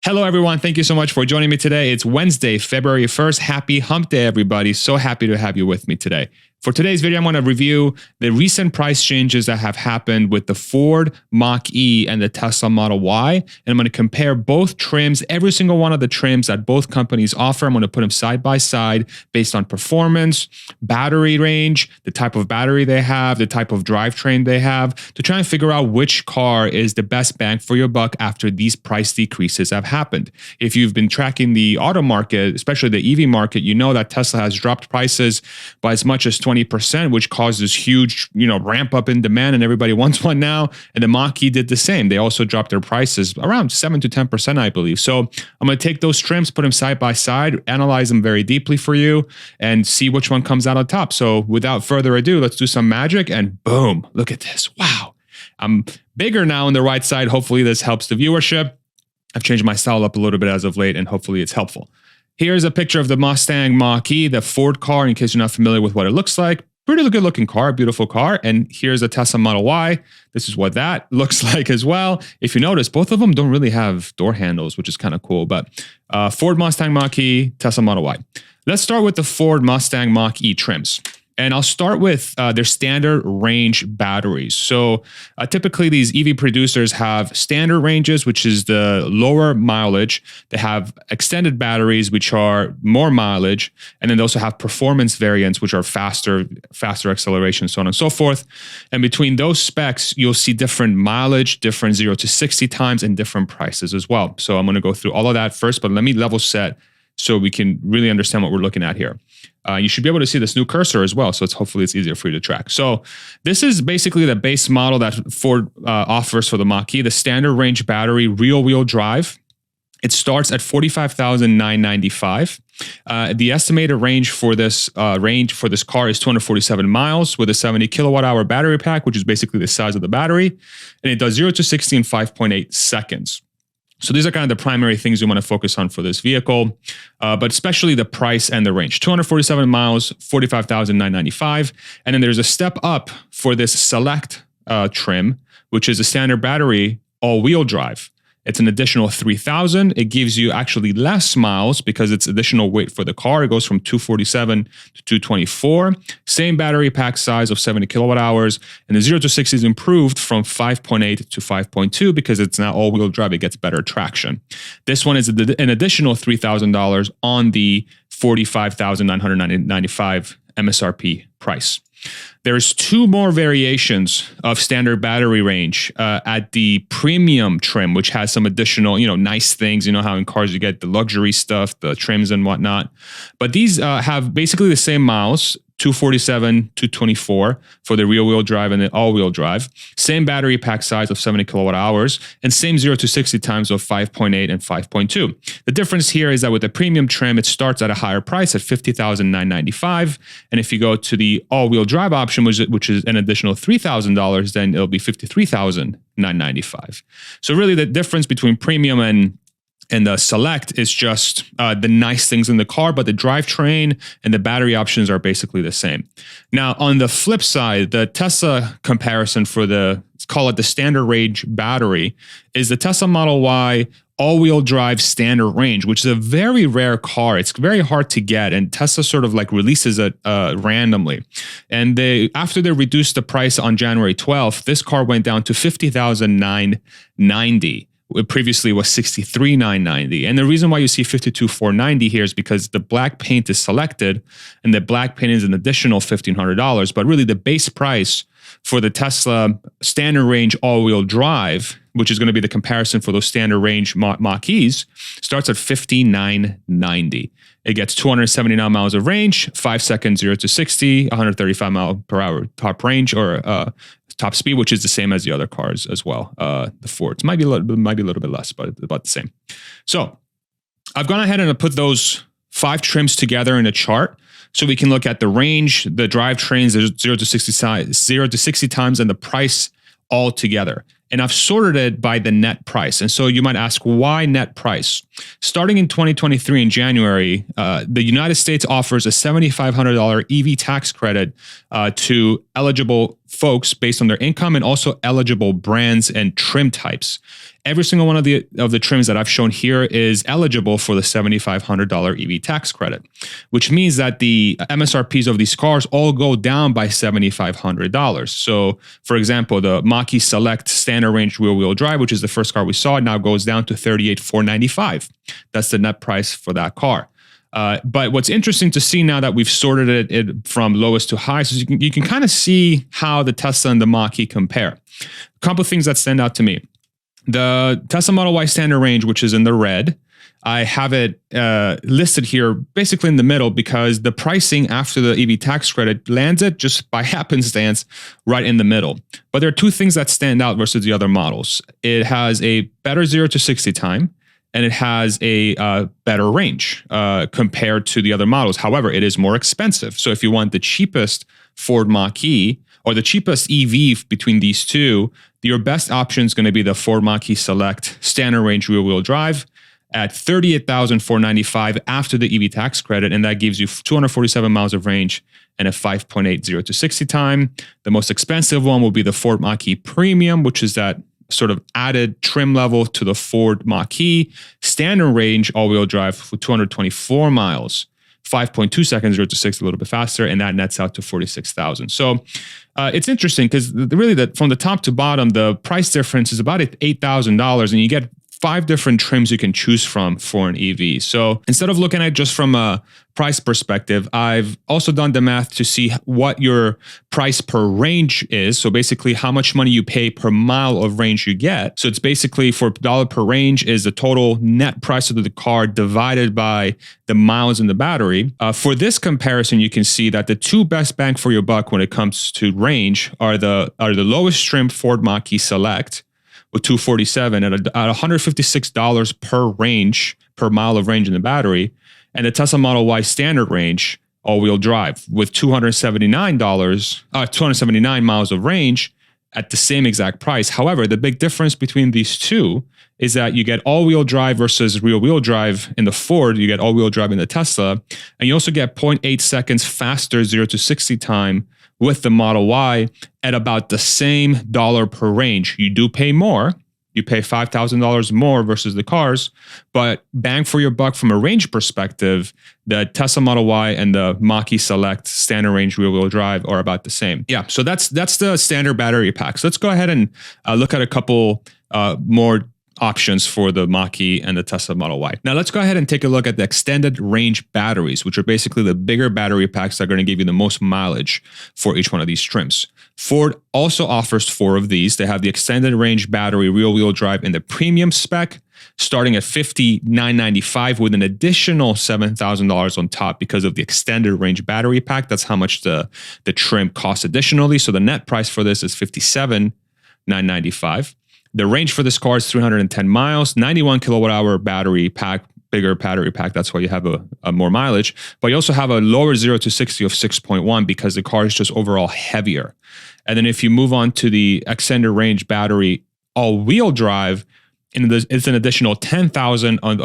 Hello, everyone. Thank you so much for joining me today. It's Wednesday, February 1st. Happy hump day, everybody. So happy to have you with me today. For today's video, I'm going to review the recent price changes that have happened with the Ford Mach E and the Tesla Model Y. And I'm going to compare both trims, every single one of the trims that both companies offer. I'm going to put them side by side based on performance, battery range, the type of battery they have, the type of drivetrain they have, to try and figure out which car is the best bang for your buck after these price decreases have happened. If you've been tracking the auto market, especially the EV market, you know that Tesla has dropped prices by as much as 20%, which causes huge, ramp up in demand, and everybody wants one now. And the Mach E did the same. They also dropped their prices around 7 to 10%, I believe. So I'm going to take those trims, put them side by side, analyze them very deeply for you, and see which one comes out on top. So without further ado, let's do some magic, and boom, look at this. Wow. I'm bigger now on the right side. Hopefully this helps the viewership. I've changed my style up a little bit as of late, and hopefully it's helpful. Here's a picture of the Mustang Mach E, the Ford car, in case you're not familiar with what it looks like. Pretty good looking car, beautiful car. And here's a Tesla Model Y. This is what that looks like as well. If you notice, both of them don't really have door handles, which is kind of cool. But Ford Mustang Mach E, Tesla Model Y. Let's start with the Ford Mustang Mach E trims. And I'll start with their standard range batteries. So typically these EV producers have standard ranges, which is the lower mileage. They have extended batteries, which are more mileage. And then they also have performance variants, which are faster acceleration, so on and so forth. And between those specs, you'll see different mileage, different 0 to 60 times, and different prices as well. So I'm going to go through all of that first, but let me level set so we can really understand what we're looking at here. You should be able to see this new cursor as well, so hopefully it's easier for you to track. So this is basically the base model that Ford offers for the Mach E, the standard range battery, rear-wheel drive. It starts at $45,995. The estimated range for this car is 247 miles with a 70 kilowatt hour battery pack, which is basically the size of the battery, and it does 0 to 60 in 5.8 seconds. So these are kind of the primary things we want to focus on for this vehicle, but especially the price and the range. 247 miles, $45,995. And then there's a step up for this Select trim, which is a standard battery all-wheel drive. It's an additional $3,000. It gives you actually less miles because it's additional weight for the car. It goes from 247 to 224. Same battery pack size of 70 kilowatt hours. And the 0 to 60 is improved from 5.8 to 5.2 because it's now all-wheel drive. It gets better traction. This one is an additional $3,000 on the $45,995 MSRP price. There's two more variations of standard battery range at the premium trim, which has some additional, nice things. You know how in cars you get the luxury stuff, the trims and whatnot. But these have basically the same miles, 247, 224 for the rear-wheel drive and the all-wheel drive. Same battery pack size of 70 kilowatt hours, and same 0 to 60 times of 5.8 and 5.2. The difference here is that with the premium trim, it starts at a higher price at $50,995. And if you go to the all-wheel drive option, which is an additional $3,000, then it'll be $53,995. So really the difference between premium and the Select is just the nice things in the car, but the drivetrain and the battery options are basically the same. Now, on the flip side, the Tesla comparison for let's call it the standard range battery, is the Tesla Model Y all-wheel drive standard range, which is a very rare car. It's very hard to get, and Tesla sort of like releases it randomly. And after they reduced the price on January 12th, this car went down to $50,990. It previously was $63,990. And the reason why you see $52,490 here is because the black paint is selected, and the black paint is an additional $1,500. But really the base price for the Tesla standard range all-wheel drive, which is going to be the comparison for those standard range Mach E's, starts at $59,990. It gets 279 miles of range, 5 seconds 0 to 60, 135 mile per hour top range, or top speed, which is the same as the other cars as well. The Fords might be a little bit less, but about the same. So I've gone ahead and put those 5 trims together in a chart so we can look at the range, the drivetrains, the 0 to 60 times, and the price all together. And I've sorted it by the net price. And so you might ask, why net price? Starting in 2023 in January, the United States offers a $7,500 EV tax credit to eligible folks based on their income and also eligible brands and trim types. Every single one of the trims that I've shown here is eligible for the $7,500 EV tax credit, which means that the MSRPs of these cars all go down by $7,500. So, for example, the Mach E Select standard range rear-wheel drive, which is the first car we saw, now goes down to $38,495. That's the net price for that car. But what's interesting to see now that we've sorted it from lowest to highest is you can kind of see how the Tesla and the Mach E compare. A couple of things that stand out to me. The Tesla Model Y standard range, which is in the red, I have it listed here basically in the middle because the pricing after the EV tax credit lands it just by happenstance right in the middle. But there are two things that stand out versus the other models. It has a better 0 to 60 time, and it has a better range compared to the other models. However, it is more expensive. So if you want the cheapest Ford Mach E or the cheapest EV between these two, your best option is going to be the Ford Mach E Select standard range rear-wheel drive at $38,495 after the EV tax credit, and that gives you 247 miles of range and a 5.8 0 to 60 time. The most expensive one will be the Ford Mach E Premium, which is that sort of added trim level to the Ford Mach E standard range all-wheel drive for 224 miles, 5.2 seconds 0 to 60, a little bit faster, and that nets out to $46,000. So it's interesting because really from the top to bottom, the price difference is about $8,000, and you get 5 different trims you can choose from for an EV. So instead of looking at just from a price perspective, I've also done the math to see what your price per range is. So basically how much money you pay per mile of range you get. So it's basically for dollar per range is the total net price of the car divided by the miles in the battery. For this comparison, you can see that the two best bang for your buck when it comes to range are the lowest trim Ford Mach E Select with 247 at $156 per mile of range in the battery, and the Tesla Model Y standard range all-wheel drive with 279 miles of range at the same exact price. However, the big difference between these two is that you get all-wheel drive versus rear-wheel drive in the Ford, you get all-wheel drive in the Tesla, and you also get 0.8 seconds faster 0 to 60 time with the Model Y at about the same dollar per range. You do pay more. You pay $5,000 more versus the cars, but bang for your buck from a range perspective, the Tesla Model Y and the Mach E Select standard range rear-wheel drive are about the same. Yeah, so that's the standard battery pack. So let's go ahead and look at a couple more options for the Mach E and the Tesla Model Y. Now let's go ahead and take a look at the extended range batteries, which are basically the bigger battery packs that are going to give you the most mileage for each one of these trims. Ford also offers 4 of these. They have the extended range battery rear-wheel drive in the premium spec, starting at $59,995 with an additional $7,000 on top because of the extended range battery pack. That's how much the trim costs additionally. So the net price for this is $57,995. The range for this car is 310 miles, 91 kilowatt hour battery pack, bigger battery pack. That's why you have a more mileage. But you also have a lower 0 to 60 of 6.1 because the car is just overall heavier. And then if you move on to the extended range battery all-wheel drive, it's an additional $10,000 on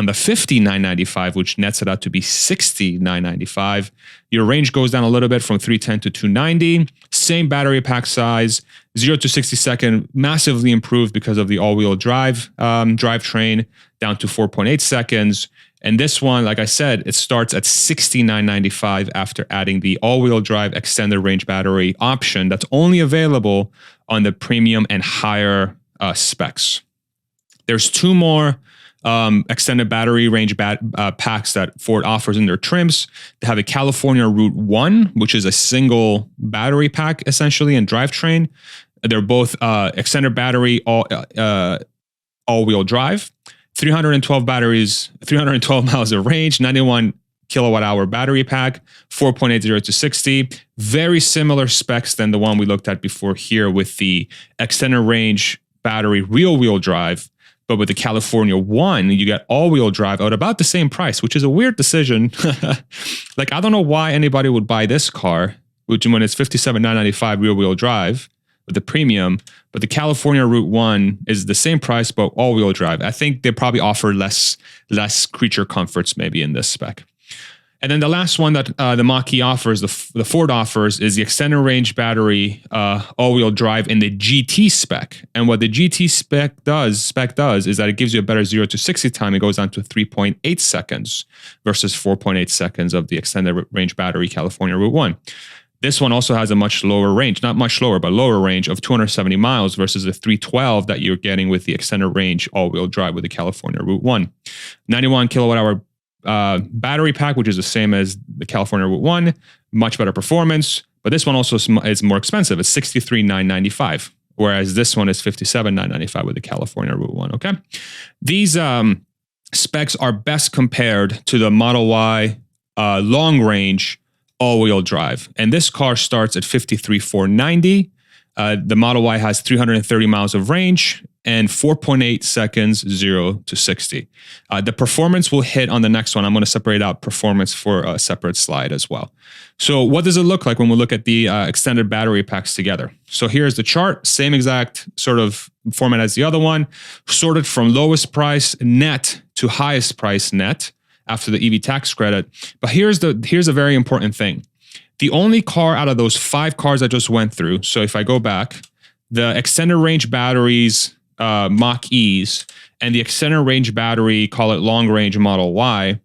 the $59,995, which nets it out to be $69,995. Your range goes down a little bit from 310 to 290. Same battery pack size, 0 to 60 second, massively improved because of the all-wheel drive drivetrain, down to 4.8 seconds. And this one, like I said, it starts at $69,995 after adding the all-wheel drive extended range battery option that's only available on the premium and higher specs. There's 2 more extended battery range packs that Ford offers in their trims. They have a California Route 1, which is a single battery pack essentially and drivetrain. They're both extended battery all-wheel drive, 312 miles of range, 91 kilowatt hour battery pack, 4.8 0 to 60. Very similar specs than the one we looked at before here with the extended range battery rear-wheel drive. But with the California One, you get all-wheel drive at about the same price, which is a weird decision. Like, I don't know why anybody would buy this car, which when it's $57,995 rear-wheel drive with the premium, but the California Route 1 is the same price, but all-wheel drive. I think they probably offer less creature comforts maybe in this spec. And then the last one that the Mach E offers, the Ford offers, is the extended range battery all-wheel drive in the GT spec. And what the GT spec does is that it gives you a better 0 to 60 time. It goes down to 3.8 seconds versus 4.8 seconds of the extended range battery California Route 1. This one also has a much lower range, not much lower, but lower range of 270 miles versus the 312 that you're getting with the extended range all-wheel drive with the California Route 1. 91 kilowatt hour battery pack, which is the same as the California Route 1, much better performance, but this one also is more expensive. It's $63,995, whereas this one is $57,995 with the California Route 1, okay? These specs are best compared to the Model Y long range all-wheel drive. And this car starts at $53,490. The Model Y has 330 miles of range and 4.8 seconds 0 to 60. The performance will hit on the next one. I'm going to separate out performance for a separate slide as well. So what does it look like when we look at the extended battery packs together? So here's the chart, same exact sort of format as the other one, sorted from lowest price net to highest price net after the EV tax credit. But here's a very important thing. The only car out of those 5 cars I just went through, so if I go back, the extended range batteries, Mach E's, and the extended range battery, call it long range Model Y,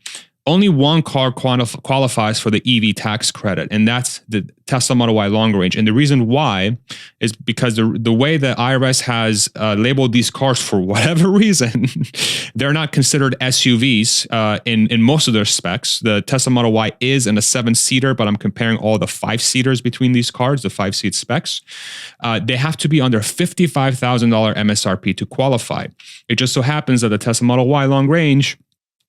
only one car qualifies for the EV tax credit, and that's the Tesla Model Y long range. And the reason why is because the way the IRS has labeled these cars, for whatever reason, they're not considered SUVs in most of their specs. The Tesla Model Y is in a 7-seater, but I'm comparing all the 5-seaters between these cars, the 5-seat specs. They have to be under $55,000 MSRP to qualify. It just so happens that the Tesla Model Y long range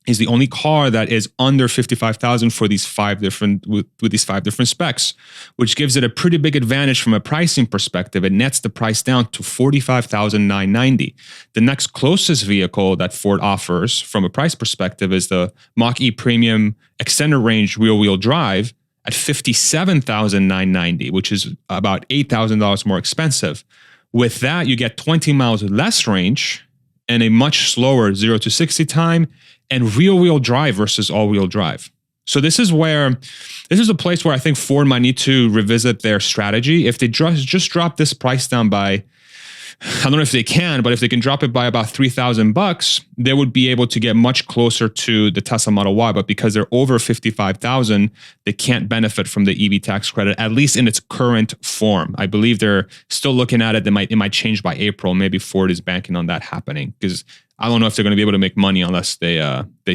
is the only car that is under $55,000 for these 5 different with these 5 different specs, which gives it a pretty big advantage from a pricing perspective. It nets the price down to $45,990. The next closest vehicle that Ford offers from a price perspective is the Mach E Premium Extended Range Rear-Wheel Drive at $57,990, which is about $8,000 more expensive. With that, you get 20 miles less range and a much slower 0 to 60 time, and rear-wheel drive versus all-wheel drive. So this is a place where I think Ford might need to revisit their strategy. If they just drop this price down by, I don't know if they can, but if they can drop it by about $3,000, they would be able to get much closer to the Tesla Model Y. But because they're over $55,000, they can't benefit from the EV tax credit, at least in its current form. I believe they're still looking at it. It might change by April. Maybe Ford is banking on that happening, because I don't know if they're going to be able to make money unless they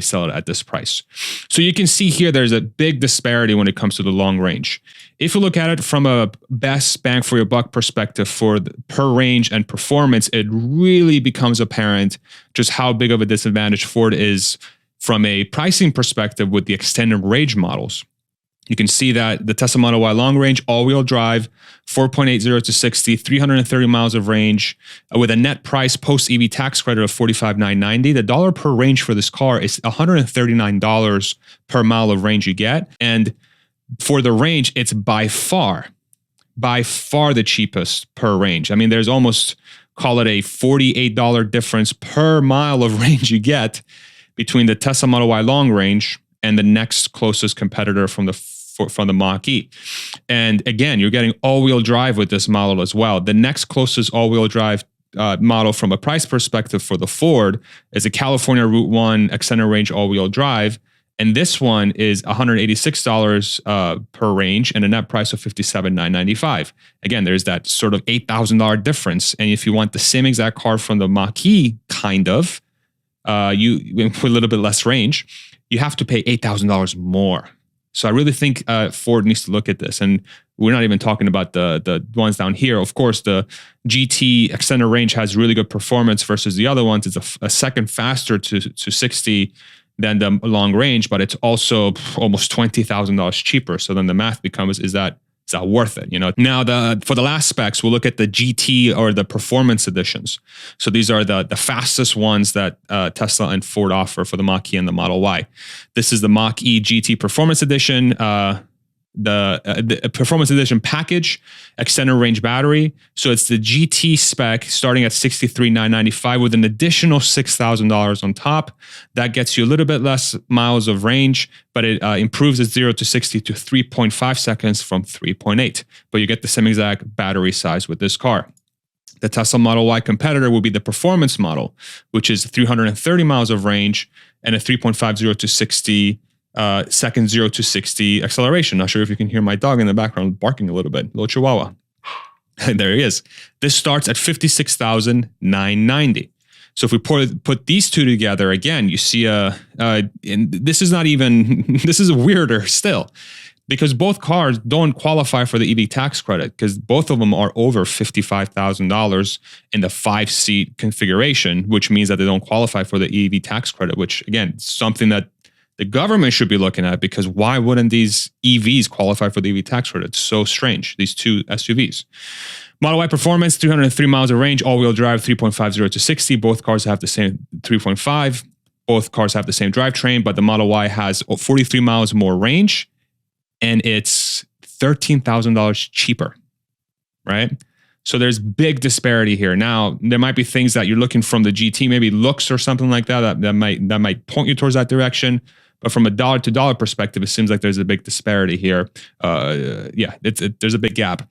sell it at this price. So you can see here there's a big disparity when it comes to the long range. If you look at it from a best bang for your buck perspective for per range and performance, it really becomes apparent just how big of a disadvantage Ford is from a pricing perspective with the extended range models. You can see that the Tesla Model Y long range, all-wheel drive, 4.80 to 60, 330 miles of range, with a net price post-EV tax credit of $45,990. The dollar per range for this car is $139 per mile of range you get. And for the range, it's by far the cheapest per range. I mean, there's almost, call it a $48 difference per mile of range you get between the Tesla Model Y long range and the next closest competitor from the Mach E. And again, you're getting all-wheel drive with this model as well. The next closest all-wheel drive model from a price perspective for the Ford is a California Route 1 extended range all-wheel drive. And this one is $186 per range and a net price of $57,995. Again, there's that sort of $8,000 difference. And if you want the same exact car from the Mach E, kind of, you with a little bit less range, you have to pay $8,000 more. So I really think Ford needs to look at this. And we're not even talking about the ones down here. Of course, the GT extended range has really good performance versus the other ones. It's a second faster to 60 than the long range, but it's also almost $20,000 cheaper. So then the math becomes, is that worth it? Now for the last specs, we'll look at the GT or the performance editions. So these are the fastest ones that Tesla and Ford offer for the Mach E and the Model Y. This is the Mach E GT Performance Edition. the Performance Edition package, extended range battery. So it's the GT spec starting at $63,995 with an additional $6,000 on top. That gets you a little bit less miles of range, but it improves its 0 to 60 to 3.5 seconds from 3.8. But you get the same exact battery size with this car. The Tesla Model Y competitor will be the performance model, which is 330 miles of range and a 3.5 0 to 60 second 0 to 60 acceleration. Not sure if you can hear my dog in the background barking a little bit. Little Chihuahua. There he is. This starts at $56,990. So if we put these two together, again, you see and this is not even, this is weirder still, because both cars don't qualify for the EV tax credit because both of them are over $55,000 in the 5-seat configuration, which means that they don't qualify for the EV tax credit, which again, is something that the government should be looking at, because why wouldn't these EVs qualify for the EV tax credit? It's so strange, these two SUVs. Model Y Performance, 303 miles of range, all-wheel drive, 3.5 0 to 60. Both cars have the same 3.5. Both cars have the same drivetrain, but the Model Y has 43 miles more range, and it's $13,000 cheaper, right? So there's big disparity here. Now, there might be things that you're looking from the GT, maybe looks or something like that might point you towards that direction. But from a dollar-to-dollar perspective, it seems like there's a big disparity here. There's a big gap.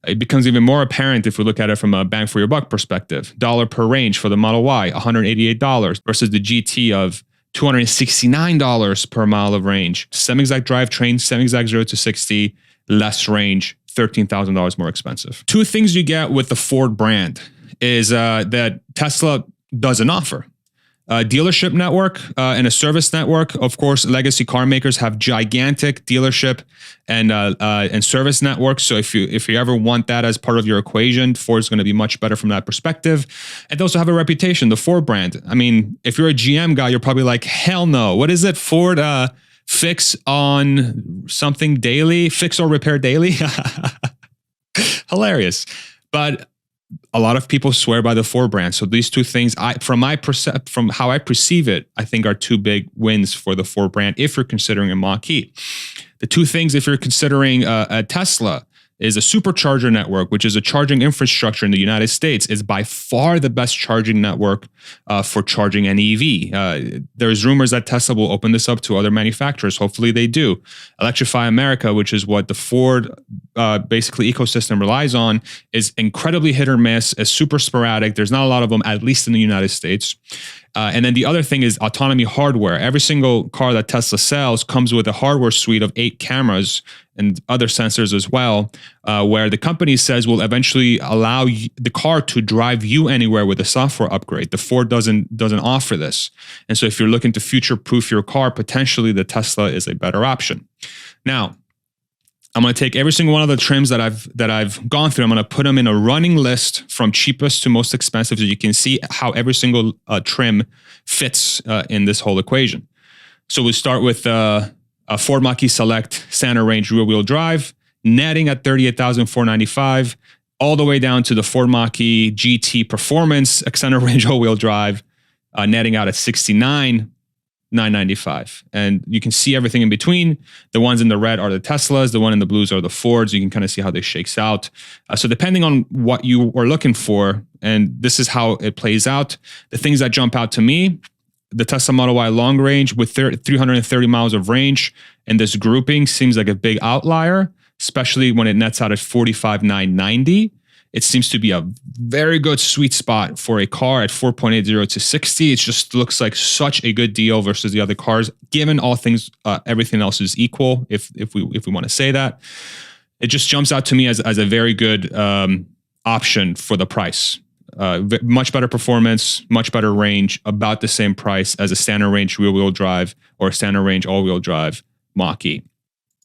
It becomes even more apparent if we look at it from a bang for your buck perspective. Dollar per range for the Model Y, $188 versus the GT of $269 per mile of range. Same exact drivetrain, same exact 0 to 60, less range, $13,000 more expensive. Two things you get with the Ford brand is that Tesla doesn't offer. A dealership network and a service network. Of course, legacy car makers have gigantic dealership and service networks. So if you ever want that as part of your equation, Ford's going to be much better from that perspective. And they also have a reputation, the Ford brand. I mean, if you're a GM guy, you're probably like, hell no. What is it? Ford fix on something daily? Fix or repair daily? Hilarious. But a lot of people swear by the Ford brand. So these two things, from how I perceive it, I think are two big wins for the Ford brand if you're considering a Mach E. The two things, if you're considering a Tesla, is a supercharger network, which is a charging infrastructure in the United States, is by far the best charging network for charging an EV. There's rumors that Tesla will open this up to other manufacturers. Hopefully they do. Electrify America, which is what the Ford basically ecosystem relies on, is incredibly hit or miss, is super sporadic. There's not a lot of them, at least in the United States. And then the other thing is autonomy hardware. Every single car that Tesla sells comes with a hardware suite of 8 cameras and other sensors as well, where the company says will eventually allow the car to drive you anywhere with a software upgrade. The Ford doesn't offer this. And so if you're looking to future-proof your car, potentially the Tesla is a better option. Now, I'm going to take every single one of the trims that I've gone through. I'm going to put them in a running list from cheapest to most expensive, so you can see how every single trim fits in this whole equation. So we start with a Ford Mach E Select Standard Range rear-wheel drive, netting at $38,495, all the way down to the Ford Mach E GT Performance Extended Range all-wheel drive, netting out at $69,995. And you can see everything in between. The ones in the red are the Teslas. The one in the blues are the Fords. You can kind of see how this shakes out. So depending on what you are looking for, and this is how it plays out, the things that jump out to me, the Tesla Model Y long range with 330 miles of range in this grouping seems like a big outlier, especially when it nets out at $45,990. It seems to be a very good sweet spot for a car at 4.80 to 60. It just looks like such a good deal versus the other cars, given all things, everything else is equal, if we want to say that. It just jumps out to me as a very good option for the price. Much better performance, much better range, about the same price as a standard range rear-wheel drive or a standard range all-wheel drive Mach E.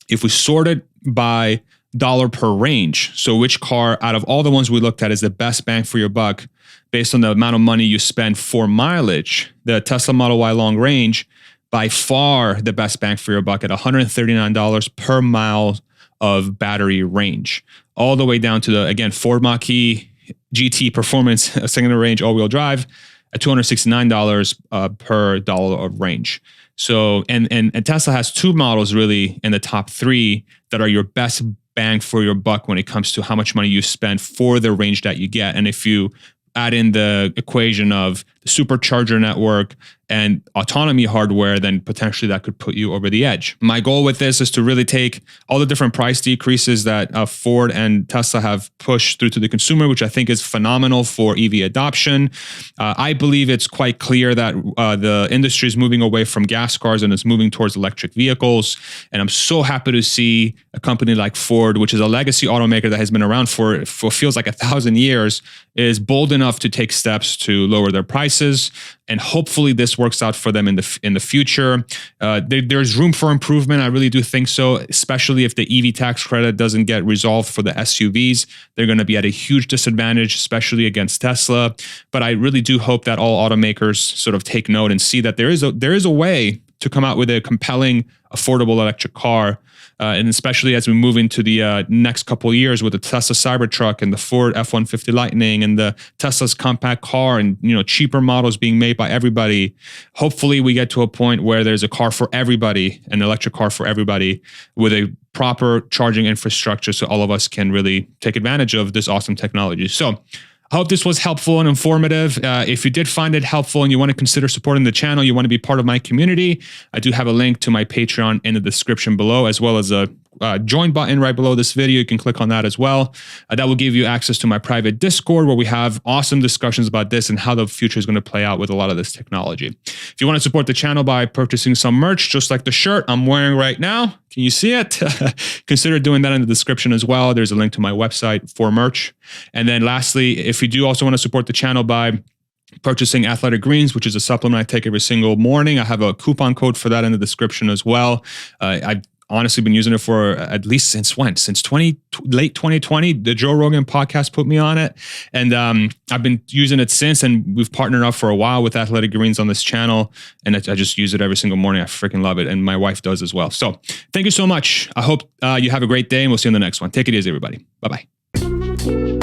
If we sort it by dollar per range, so which car out of all the ones we looked at is the best bang for your buck based on the amount of money you spend for mileage, the Tesla Model Y long range, by far the best bang for your buck at $139 per mile of battery range, all the way down to the, again, Ford Mach E GT Performance second range all-wheel drive at $269 per dollar of range. So, and Tesla has two models really in the top three that are your best bang for your buck when it comes to how much money you spend for the range that you get. And if you add in the equation of the supercharger network and autonomy hardware, then potentially that could put you over the edge. My goal with this is to really take all the different price decreases that Ford and Tesla have pushed through to the consumer, which I think is phenomenal for EV adoption. I believe it's quite clear that the industry is moving away from gas cars and is moving towards electric vehicles. And I'm so happy to see a company like Ford, which is a legacy automaker that has been around for feels like 1,000 years, is bold enough to take steps to lower their prices. And hopefully this works out for them in the future. There's room for improvement. I really do think so, especially if the EV tax credit doesn't get resolved for the SUVs. They're going to be at a huge disadvantage, especially against Tesla. But I really do hope that all automakers sort of take note and see that there is a way to come out with a compelling, affordable electric car. And especially as we move into the next couple of years with the Tesla Cybertruck and the Ford F-150 Lightning and the Tesla's compact car and cheaper models being made by everybody. Hopefully we get to a point where there's a car for everybody, an electric car for everybody with a proper charging infrastructure so all of us can really take advantage of this awesome technology. So I hope this was helpful and informative. If you did find it helpful and you want to consider supporting the channel, you want to be part of my community, I do have a link to my Patreon in the description below, as well as a join button right below this video. You can click on that as well. That will give you access to my private Discord where we have awesome discussions about this and how the future is going to play out with a lot of this technology. If you want to support the channel by purchasing some merch, just like the shirt I'm wearing right now, can you see it? Consider doing that in the description as well. There's a link to my website for merch. And then lastly, if you do also want to support the channel by purchasing Athletic Greens, which is a supplement I take every single morning, I have a coupon code for that in the description as well. I've honestly been using it for at least since when? Since late 2020, the Joe Rogan podcast put me on it. And I've been using it since, and we've partnered up for a while with Athletic Greens on this channel. And I just use it every single morning. I freaking love it. And my wife does as well. So thank you so much. I hope you have a great day, and we'll see you in the next one. Take it easy, everybody. Bye-bye.